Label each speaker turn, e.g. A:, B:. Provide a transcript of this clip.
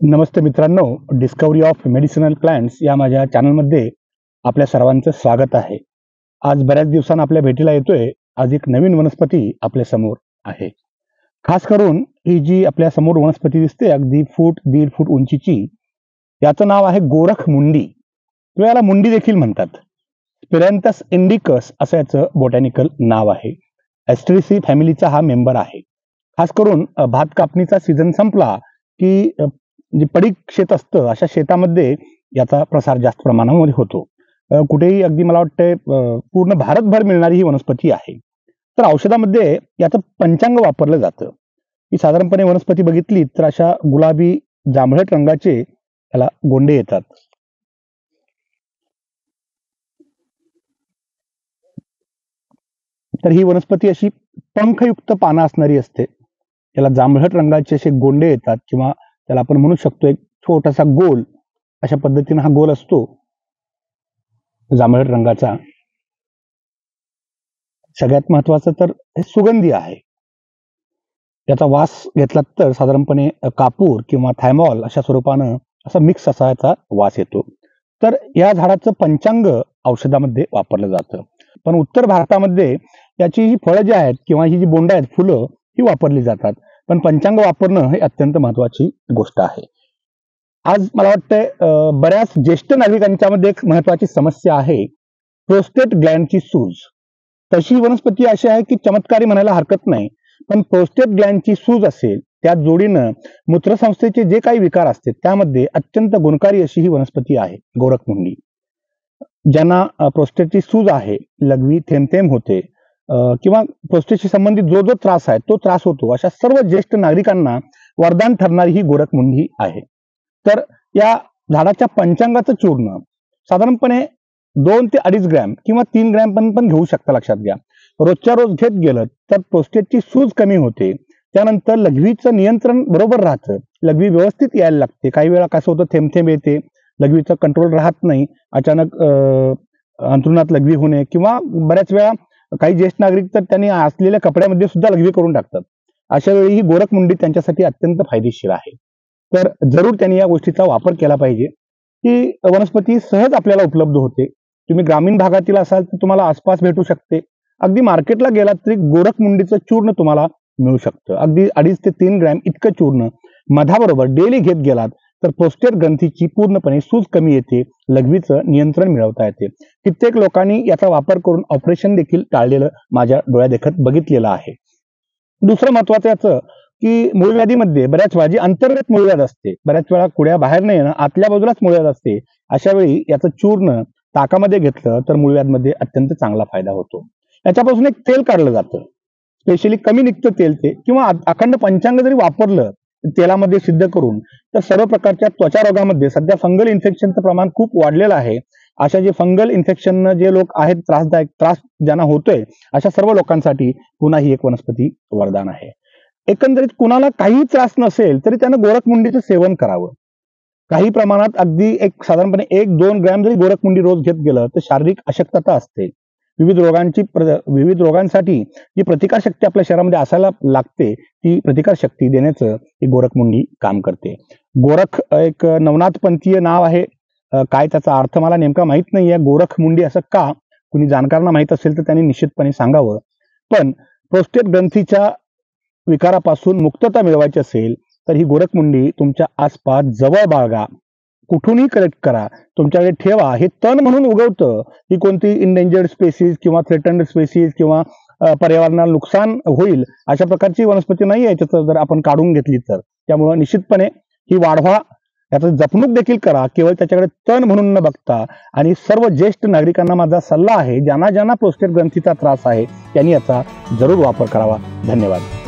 A: नमस्ते मित्रांनो, discovery of medicinal plants या माझ्या चॅनलमध्ये आपल्या सर्वांचं स्वागत आहे. आज बऱ्याच दिवसांनी आपल्या भेटीला येतोय. आज एक नवीन वनस्पती आपल्या समोर आहे. खास करून ही जी आपल्या समोर वनस्पती दिसते अगदी फूट 1.5 फूट उंचीची, याचं नाव आहे गोरख मुंडी किंवा याला मुंडी देखील म्हणतात. स्पिरॅन्थस इंडिकस असं याचं बॉटॅनिकल नाव आहे. ॲस्ट्रेसी फॅमिलीचा हा मेंबर आहे. खास करून भात कापणीचा सीझन संपला की जे पडीक शेत असतं अशा शेतामध्ये याचा प्रसार जास्त प्रमाणामध्ये होतो. कुठेही अगदी मला वाटतंय पूर्ण भारतभर मिळणारी ही वनस्पती आहे. तर औषधामध्ये याचं पंचांग वापरलं जातं. ही साधारणपणे वनस्पती बघितली तर अशा गुलाबी जांभळट रंगाचे याला गोंडे येतात. तर ही वनस्पती अशी पंखयुक्त पानं असणारी असते. त्याला जांभळट रंगाचे असे गोंडे येतात किंवा त्याला आपण म्हणू शकतो एक छोटासा गोल अशा पद्धतीने हा गोल असतो जांभळट रंगाचा. सगळ्यात महत्वाचं तर हे सुगंधी आहे. याचा वास घेतला तर साधारणपणे कापूर किंवा थायमॉल अशा स्वरूपानं असा मिक्स असा याचा वास येतो. तर या झाडाचं पंचांग औषधामध्ये वापरलं जातं. पण उत्तर भारतामध्ये याची ही फळं जी आहेत किंवा ही जी बोंड आहेत फुलं ही वापरली जातात. पण पंचांग वापरणं हे अत्यंत महत्वाची गोष्ट आहे. आज मला वाटतंय बऱ्याच ज्येष्ठ नागरिकांच्यामध्ये एक महत्वाची समस्या आहे, प्रोस्टेट ग्लँडची सूज. तशी वनस्पती अशी आहे की चमत्कारी म्हणायला हरकत नाही. पण प्रोस्टेट ग्लँडची सूज असेल त्या जोडीनं मूत्रसंस्थेचे जे काही विकार असते त्यामध्ये अत्यंत गुणकारी अशी ही वनस्पती आहे गोरखमुंडी. ज्यांना प्रोस्टेटची सूज आहे, लघवी थेंब होते किंवा प्रोस्टेटशी संबंधित जो जो त्रास आहे तो त्रास होतो, अशा सर्व ज्येष्ठ नागरिकांना वरदान ठरणारी ही गोरखमुंडी आहे. तर या झाडाच्या पंचांगाचं चूर्ण साधारणपणे 2 ते 2.5 ग्रॅम किंवा 3 ग्रॅम पण घेऊ शकता. लक्षात घ्या, रोजच्या रोज घेत गेलं तर प्रोस्टेटची सूज कमी होते. त्यानंतर लघवीचं नियंत्रण बरोबर राहतं. लघवी व्यवस्थित यायला लागते. काही वेळा कसं होतं, थेंब येते, लघवीचं कंट्रोल राहत नाही, अचानक अंथरुणात लघवी होणे किंवा बऱ्याच वेळा काही ज्येष्ठ नागरिक तर त्यांनी असलेल्या कपड्यामध्ये सुद्धा लघवी करून टाकतात. अशा वेळी ही गोरखमुंडी त्यांच्यासाठी अत्यंत फायदेशीर आहे. तर जरूर त्यांनी या गोष्टीचा वापर केला पाहिजे. ही वनस्पती सहज आपल्याला उपलब्ध होते. तुम्ही ग्रामीण भागातील असाल तर तुम्हाला आसपास भेटू शकते. अगदी मार्केटला गेलात तरी गोरखमुंडीचं चूर्ण तुम्हाला मिळू शकतं. अगदी 2.5 ते 3 ग्रॅम इतकं चूर्ण मधाबरोबर डेली घेत गेलात तर प्रोस्टेट ग्रंथीची पूर्णपणे सूज कमी येते, लघवीचं नियंत्रण मिळवता येते. कित्येक लोकांनी याचा वापर करून ऑपरेशन देखील टाळलेलं माझ्या डोळ्यादेखत बघितलेलं आहे. दुसरं महत्वाचं याचं की मूळव्याधीमध्ये बऱ्याच वेळा जी अंतर्गत मूळव्याध असते, बऱ्याच वेळा कुड्या बाहेर नाही येणं, आतल्या बाजूलाच मूळव्याध असते. अशा वेळी याचं चूर्ण ताकामध्ये घेतलं तर मूळव्याधमध्ये अत्यंत चांगला फायदा होतो. याच्यापासून एक तेल काढलं जातं, स्पेशली कमी निघतं तेल ते, किंवा अखंड पंचांग जरी वापरलं तेलामध्ये सिद्ध करून तर सर्व प्रकारच्या त्वचा रोगामध्ये सध्या फंगल इन्फेक्शनचं प्रमाण खूप वाढलेलं आहे. अशा जे फंगल इन्फेक्शन जे लोक आहेत, त्रास ज्यांना होतोय अशा सर्व लोकांसाठी पुन्हा ही एक वनस्पती वरदान आहे. एकंदरीत कुणाला काही त्रास नसेल तरी त्यानं गोरखमुंडीचं सेवन करावं. काही प्रमाणात अगदी एक साधारणपणे 1-2 ग्रॅम जरी गोरखमुंडी रोज घेत गेलं तर शारीरिक अशक्तता असते. विविध रोगांसाठी जी प्रतिकारशक्ती आपल्या शरीरामध्ये असायला लागते ती प्रतिकारशक्ती देण्याचं ही गोरखमुंडी काम करते. गोरख एक नवनाथपंथीय नाव आहे. काय त्याचा अर्थ मला नेमका माहित नाहीये. गोरखमुंडी असं का, कुणी जाणकारांना माहित असेल तर त्यांनी निश्चितपणे सांगावं. पण प्रोस्टेट ग्रंथीच्या विकारापासून मुक्तता मिळवायची असेल तर ही गोरखमुंडी तुमच्या आसपास जवळ बाळगा, कुठूनही कलेक्ट करा, तुमच्याकडे ठेवा. हे तण म्हणून उगवतं. ही कोणती इंडेंजर्ड स्पेसीज किंवा थ्रेटन्ड स्पेसीज किंवा पर्यावरणाला नुकसान होईल अशा प्रकारची वनस्पती नाही आहे. त्याचं जर आपण काढून घेतली तर त्यामुळे निश्चितपणे ही वाढवा, याचं जपणूक देखील करा, केवळ त्याच्याकडे तण म्हणून न बघता. आणि सर्व ज्येष्ठ नागरिकांना माझा सल्ला आहे, ज्यांना प्रोस्टेट ग्रंथीचा त्रास आहे त्यांनी याचा जरूर वापर करावा. धन्यवाद.